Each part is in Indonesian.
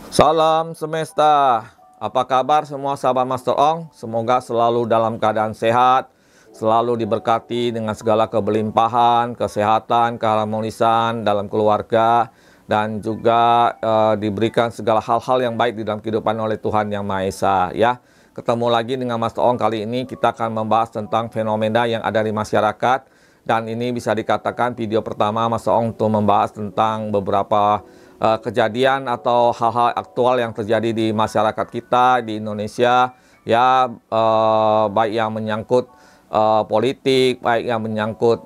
Salam semesta, apa kabar semua sahabat Master Ong? Semoga selalu dalam keadaan sehat, selalu diberkati dengan segala kebelimpahan, kesehatan, keharmonisan dalam keluarga, dan juga diberikan segala hal-hal yang baik di dalam kehidupan oleh Tuhan Yang Maha Esa. Ya, ketemu lagi dengan Master Ong. Kali ini kita akan membahas tentang fenomena yang ada di masyarakat, dan ini bisa dikatakan video pertama Master Ong untuk membahas tentang beberapa kejadian atau hal-hal aktual yang terjadi di masyarakat kita di Indonesia, ya, baik yang menyangkut politik, baik yang menyangkut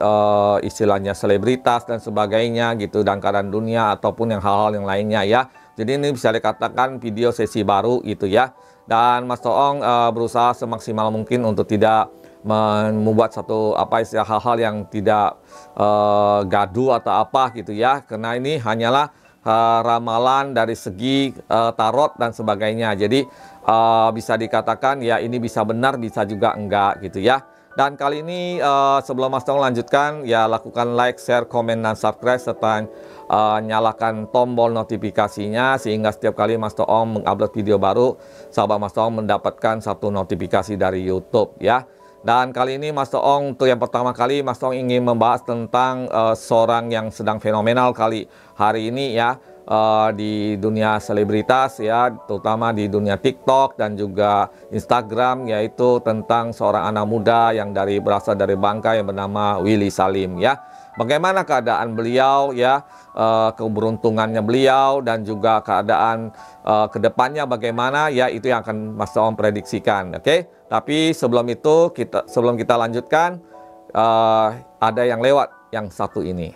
istilahnya selebritas dan sebagainya gitu, dan keadaan dunia ataupun yang hal-hal yang lainnya, ya. Jadi ini bisa dikatakan video sesi baru gitu, ya. Dan Master Ong berusaha semaksimal mungkin untuk tidak membuat satu istilah hal-hal yang tidak gaduh atau apa gitu, ya, karena ini hanyalah ramalan dari segi tarot dan sebagainya. Jadi bisa dikatakan ya ini bisa benar, bisa juga enggak gitu, ya. Dan kali ini sebelum Mas Tong lanjutkan, ya lakukan like, share, komen, dan subscribe, serta nyalakan tombol notifikasinya sehingga setiap kali Mas Tong mengupload video baru, sahabat Mas Tong mendapatkan satu notifikasi dari YouTube, ya. Dan kali ini Mas Ong untuk yang pertama kali Mas Ong ingin membahas tentang seorang yang sedang fenomenal kali hari ini, ya, di dunia selebritas, ya, terutama di dunia TikTok dan juga Instagram, yaitu tentang seorang anak muda yang berasal dari Bangka yang bernama Willy Salim, ya. Bagaimana keadaan beliau, ya, keberuntungannya beliau, dan juga keadaan kedepannya bagaimana, ya, itu yang akan Mas Ong prediksikan, oke? Tapi sebelum itu, sebelum kita lanjutkan, ada yang lewat yang satu ini.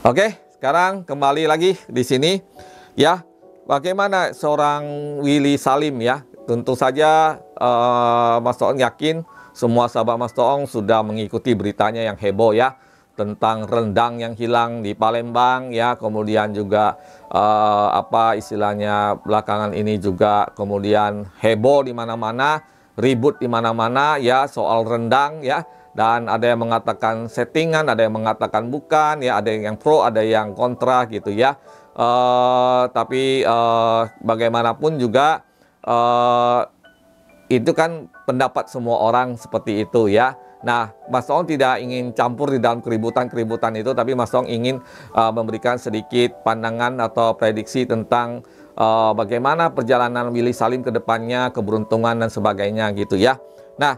Oke, sekarang kembali lagi di sini, ya. Bagaimana seorang Willy Salim, ya? Tentu saja Mas Toong yakin semua sahabat Mas Toong sudah mengikuti beritanya yang heboh, ya, tentang rendang yang hilang di Palembang, ya. Kemudian juga istilahnya belakangan ini juga kemudian heboh di mana-mana, ribut di mana-mana, ya, soal rendang, ya. Dan ada yang mengatakan settingan, ada yang mengatakan bukan, ya, ada yang pro, ada yang kontra gitu, ya. Tapi bagaimanapun juga itu kan pendapat semua orang seperti itu, ya. Nah, Mas Tong tidak ingin campur di dalam keributan-keributan itu, tapi Mas Tong ingin memberikan sedikit pandangan atau prediksi tentang bagaimana perjalanan Willy Salim ke depannya, keberuntungan dan sebagainya gitu, ya. Nah,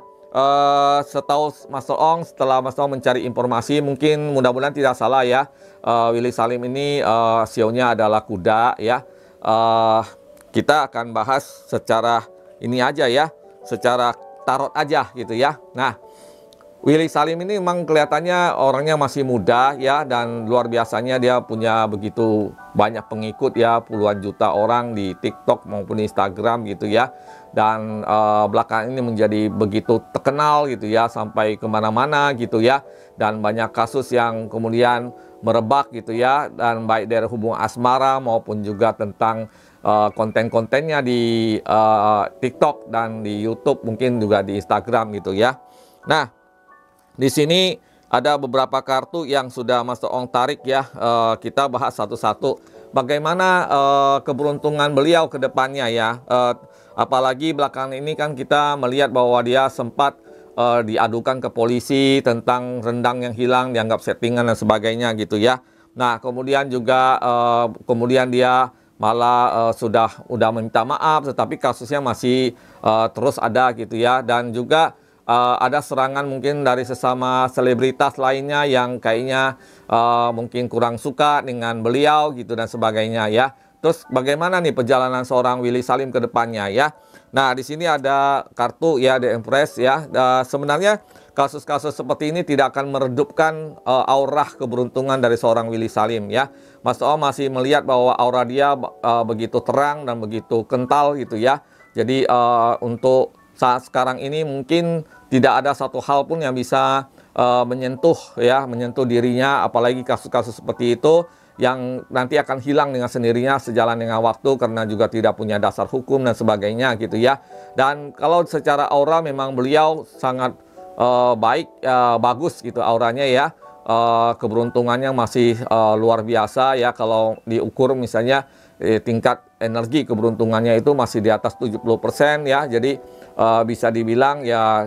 setahu Mas Ong, setelah Mas Ong mencari informasi, mungkin mudah-mudahan tidak salah, ya, Willy Salim ini sionya adalah kuda, ya. Kita akan bahas secara ini aja, ya, secara tarot aja gitu, ya. Nah, Willy Salim ini memang kelihatannya orangnya masih muda, ya, dan luar biasanya dia punya begitu banyak pengikut, ya, puluhan juta orang di TikTok maupun Instagram gitu, ya. Dan belakangan ini menjadi begitu terkenal gitu, ya, sampai kemana-mana gitu, ya. Dan banyak kasus yang kemudian merebak gitu, ya, dan baik dari hubungan asmara maupun juga tentang konten-kontennya di TikTok dan di YouTube, mungkin juga di Instagram gitu, ya. Nah, di sini ada beberapa kartu yang sudah Mas Ong tarik, ya. Kita bahas satu-satu bagaimana keberuntungan beliau ke depannya, ya. Apalagi belakangan ini kan kita melihat bahwa dia sempat diadukan ke polisi tentang rendang yang hilang, dianggap settingan dan sebagainya gitu, ya. Nah, kemudian juga kemudian dia malah udah minta maaf, tetapi kasusnya masih terus ada gitu, ya. Dan juga ada serangan mungkin dari sesama selebritas lainnya yang kayaknya mungkin kurang suka dengan beliau gitu dan sebagainya, ya. Terus bagaimana nih perjalanan seorang Willy Salim ke depannya, ya. Nah, di sini ada kartu, ya, The Empress, ya. Sebenarnya kasus-kasus seperti ini tidak akan meredupkan aura keberuntungan dari seorang Willy Salim, ya. Mas Om masih melihat bahwa aura dia begitu terang dan begitu kental gitu, ya. Jadi untuk saat sekarang ini mungkin tidak ada satu hal pun yang bisa menyentuh dirinya, apalagi kasus-kasus seperti itu yang nanti akan hilang dengan sendirinya sejalan dengan waktu karena juga tidak punya dasar hukum dan sebagainya gitu ya. Dan kalau secara aura memang beliau sangat baik, bagus gitu auranya ya. Keberuntungannya masih luar biasa ya, kalau diukur misalnya tingkat energi keberuntungannya itu masih di atas 70% ya. Jadi bisa dibilang ya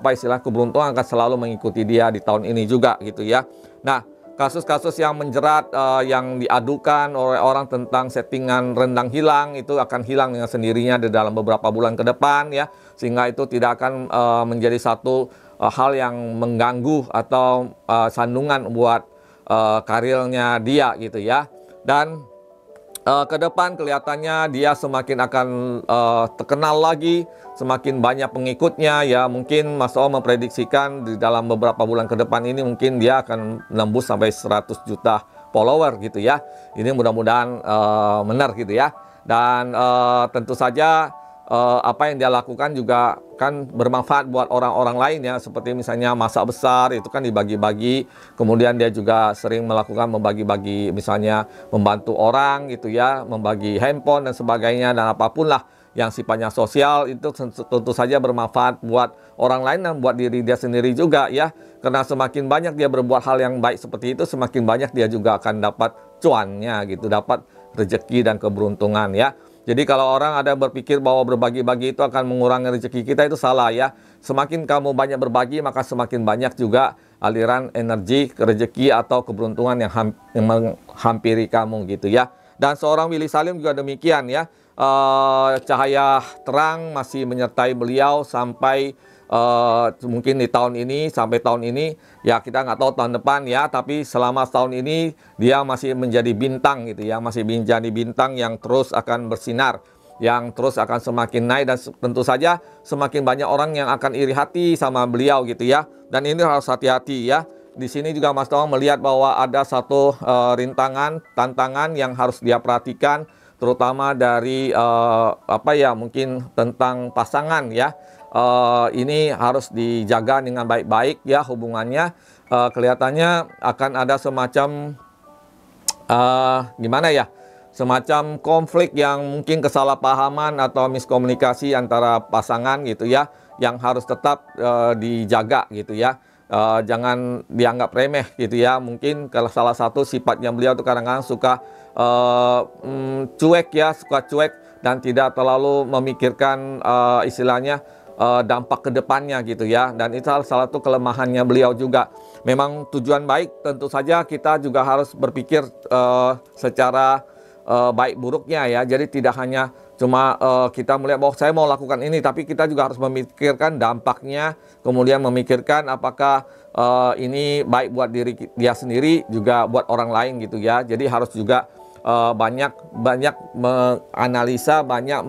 istilah keberuntungan akan selalu mengikuti dia di tahun ini juga gitu ya. Nah, kasus-kasus yang menjerat yang diadukan oleh orang tentang settingan rendang hilang itu akan hilang dengan sendirinya di dalam beberapa bulan ke depan ya, sehingga itu tidak akan menjadi satu hal yang mengganggu atau sandungan buat karirnya dia gitu ya. Dan ke depan kelihatannya dia semakin akan terkenal lagi, semakin banyak pengikutnya ya. Mungkin Mas Om memprediksikan di dalam beberapa bulan ke depan ini mungkin dia akan menembus sampai 100 juta follower gitu ya. Ini mudah-mudahan benar gitu ya. Dan tentu saja apa yang dia lakukan juga kan bermanfaat buat orang-orang lain ya, seperti misalnya masak besar itu kan dibagi-bagi, kemudian dia juga sering melakukan membagi-bagi, misalnya membantu orang gitu ya, membagi handphone dan sebagainya, dan apapun lah yang sifatnya sosial itu tentu saja bermanfaat buat orang lain dan buat diri dia sendiri juga ya, karena semakin banyak dia berbuat hal yang baik seperti itu, semakin banyak dia juga akan dapat cuannya gitu, dapat rezeki dan keberuntungan ya. Jadi kalau orang ada berpikir bahwa berbagi-bagi itu akan mengurangi rezeki kita, itu salah ya. Semakin kamu banyak berbagi, maka semakin banyak juga aliran energi, rezeki atau keberuntungan yang menghampiri kamu gitu ya. Dan seorang Willy Salim juga demikian ya. Cahaya terang masih menyertai beliau sampai mungkin di tahun ini, sampai tahun ini ya, kita nggak tahu tahun depan ya, tapi selama setahun ini dia masih menjadi bintang gitu ya, masih menjadi bintang yang terus akan bersinar, yang terus akan semakin naik, dan tentu saja semakin banyak orang yang akan iri hati sama beliau gitu ya. Dan ini harus hati-hati ya. Di sini juga Mas Tawang melihat bahwa ada satu rintangan, tantangan yang harus dia perhatikan, terutama dari mungkin tentang pasangan ya. Ini harus dijaga dengan baik-baik ya hubungannya. Kelihatannya akan ada semacam semacam konflik yang mungkin kesalahpahaman atau miskomunikasi antara pasangan gitu ya, yang harus tetap dijaga gitu ya. Jangan dianggap remeh gitu ya. Mungkin kalau salah satu sifatnya beliau tuh kadang-kadang suka cuek ya, suka cuek dan tidak terlalu memikirkan istilahnya dampak ke depannya gitu ya. Dan itu salah satu kelemahannya beliau juga. Memang tujuan baik, tentu saja kita juga harus berpikir secara baik buruknya ya. Jadi tidak hanya cuma kita melihat bahwa saya mau lakukan ini, tapi kita juga harus memikirkan dampaknya, kemudian memikirkan apakah ini baik buat diri dia sendiri, juga buat orang lain gitu ya. Jadi harus juga banyak menganalisa, banyak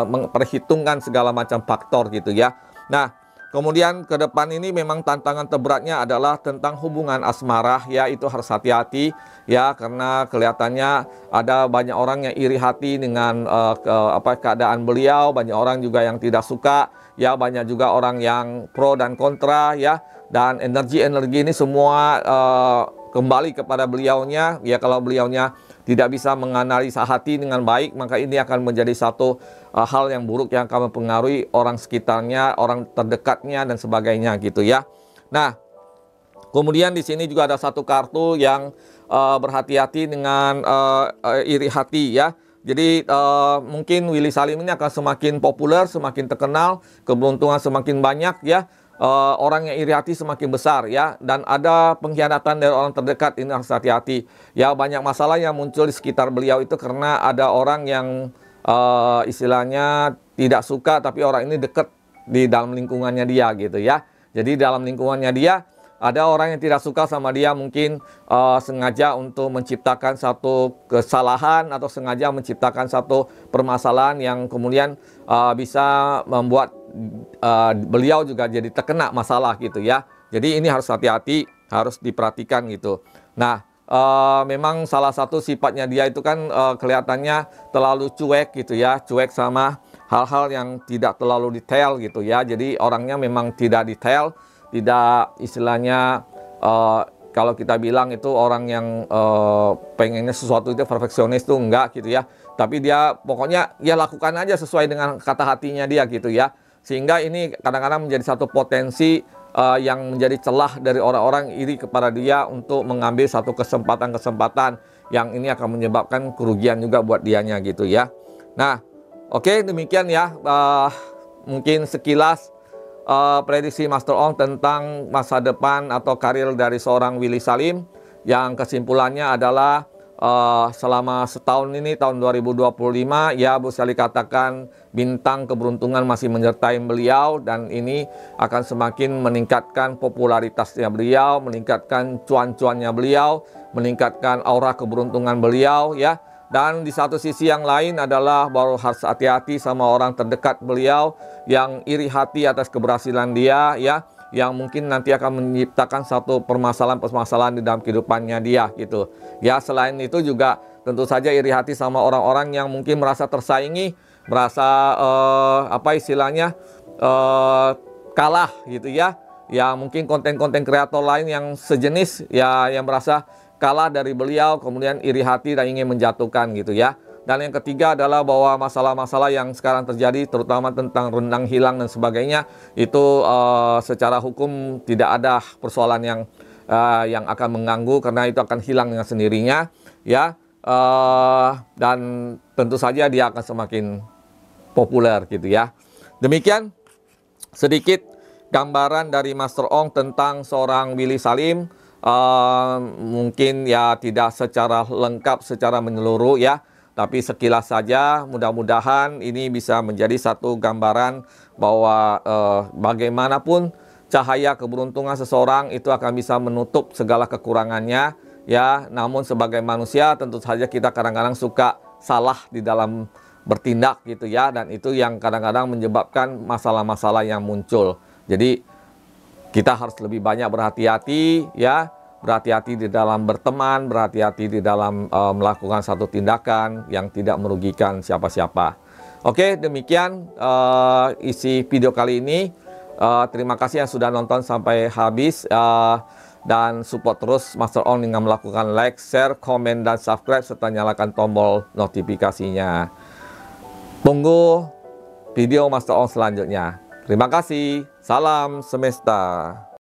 memperhitungkan segala macam faktor gitu ya. Nah, kemudian ke depan ini memang tantangan terberatnya adalah tentang hubungan asmara ya, itu harus hati-hati ya, karena kelihatannya ada banyak orang yang iri hati dengan keadaan beliau, banyak orang juga yang tidak suka ya, banyak juga orang yang pro dan kontra ya, dan energi-energi ini semua kembali kepada beliaunya ya. Kalau beliaunya tidak bisa menganalisa hati dengan baik, maka ini akan menjadi satu hal yang buruk yang akan mempengaruhi orang sekitarnya, orang terdekatnya dan sebagainya gitu ya. Nah, kemudian di sini juga ada satu kartu yang berhati-hati dengan iri hati ya. Jadi mungkin Willy Salim ini akan semakin populer, semakin terkenal, keberuntungan semakin banyak ya. Orang yang iri hati semakin besar ya, dan ada pengkhianatan dari orang terdekat, ini harus hati-hati ya. Banyak masalah yang muncul di sekitar beliau itu karena ada orang yang istilahnya tidak suka, tapi orang ini dekat di dalam lingkungannya dia gitu ya. Jadi dalam lingkungannya dia ada orang yang tidak suka sama dia, mungkin sengaja untuk menciptakan satu kesalahan atau sengaja menciptakan satu permasalahan yang kemudian bisa membuat beliau juga jadi terkena masalah gitu ya. Jadi ini harus hati-hati, harus diperhatikan gitu. Nah, memang salah satu sifatnya dia itu kan kelihatannya terlalu cuek gitu ya, cuek sama hal-hal yang tidak terlalu detail gitu ya. Jadi orangnya memang tidak detail, tidak istilahnya kalau kita bilang itu orang yang pengennya sesuatu itu perfeksionis tuh enggak gitu ya. Tapi dia pokoknya ya lakukan aja sesuai dengan kata hatinya dia gitu ya. Sehingga ini kadang-kadang menjadi satu potensi yang menjadi celah dari orang-orang iri kepada dia untuk mengambil satu kesempatan-kesempatan yang ini akan menyebabkan kerugian juga buat dianya gitu ya. Nah, oke, demikian ya. Mungkin sekilas prediksi Master Ong tentang masa depan atau karir dari seorang Willy Salim, yang kesimpulannya adalah selama setahun ini, tahun 2025, ya bisa dikatakan bintang keberuntungan masih menyertai beliau, dan ini akan semakin meningkatkan popularitasnya beliau, meningkatkan cuan-cuannya beliau, meningkatkan aura keberuntungan beliau ya. Dan di satu sisi yang lain adalah baru harus hati-hati sama orang terdekat beliau yang iri hati atas keberhasilan dia ya, yang mungkin nanti akan menciptakan satu permasalahan-permasalahan di dalam kehidupannya dia gitu. Ya, selain itu juga tentu saja iri hati sama orang-orang yang mungkin merasa tersaingi, merasa apa istilahnya kalah gitu ya. Ya mungkin konten-konten kreator lain yang sejenis ya, yang merasa kalah dari beliau, kemudian iri hati dan ingin menjatuhkan gitu ya. Dan yang ketiga adalah bahwa masalah-masalah yang sekarang terjadi, terutama tentang rendang hilang dan sebagainya, itu secara hukum tidak ada persoalan yang akan mengganggu, karena itu akan hilang dengan sendirinya ya. Dan tentu saja dia akan semakin populer gitu ya. Demikian sedikit gambaran dari Master Ong tentang seorang Willy Salim. Mungkin ya tidak secara lengkap, secara menyeluruh ya, tapi sekilas saja. Mudah-mudahan ini bisa menjadi satu gambaran bahwa bagaimanapun cahaya keberuntungan seseorang itu akan bisa menutup segala kekurangannya ya. Namun sebagai manusia tentu saja kita kadang-kadang suka salah di dalam bertindak gitu ya, dan itu yang kadang-kadang menyebabkan masalah-masalah yang muncul. Jadi kita harus lebih banyak berhati-hati ya, berhati-hati di dalam berteman, berhati-hati di dalam melakukan satu tindakan yang tidak merugikan siapa-siapa. Oke, demikian isi video kali ini. Terima kasih yang sudah nonton sampai habis, dan support terus Master Ong dengan melakukan like, share, komen, dan subscribe, serta nyalakan tombol notifikasinya. Tunggu video Master Ong selanjutnya. Terima kasih. Salam semesta.